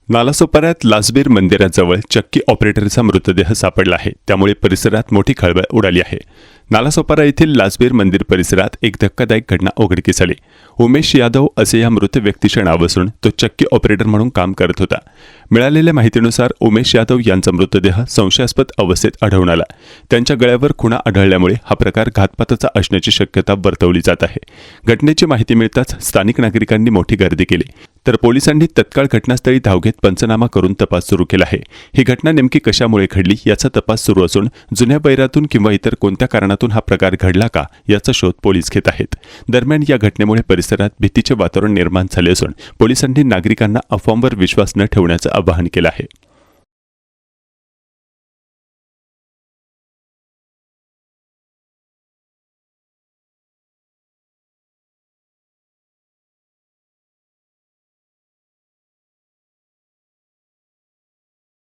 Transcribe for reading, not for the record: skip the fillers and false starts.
नालासोपाऱ्यात लासबीर मंदिराजवळ चक्की ऑपरेटरचा मृतदेह सापडला आहे. त्यामुळे परिसरात मोठी खळबळ उडाली आहे. नालासोपारा येथील लासबीर मंदिर परिसरात एक धक्कादायक घटना उघडकीस आली. उमेश यादव असे या मृत व्यक्तीचे नाव असून तो चक्की ऑपरेटर म्हणून काम करत होता. मिळालेल्या माहितीनुसार उमेश यादव यांचा मृतदेह संशयास्पद अवस्थेत आढळून आला. त्यांच्या गळ्यावर खुणा आढळल्यामुळे हा प्रकार घातपाताचा असण्याची शक्यता वर्तवली जात आहे. घटनेची माहिती मिळताच स्थानिक नागरिकांनी मोठी गर्दी केली, तर पोलिसांनी तत्काळ घटनास्थळी धाव घेत पंचनामा करून तपास सुरू केला आहे. ही घटना नेमकी कशामुळे घडली याचा तपास सुरू असून जुन्या बैरातून किंवा इतर कोणत्या कारणातून हा प्रकार घडला का याचा शोध पोलीस घेत आहेत. दरम्यान या घटनेमुळे परिसरात भीतीचे वातावरण निर्माण झाले असून पोलिसांनी नागरिकांना अफवांवर विश्वास न ठेवण्याचं आवाहन केलं आहे.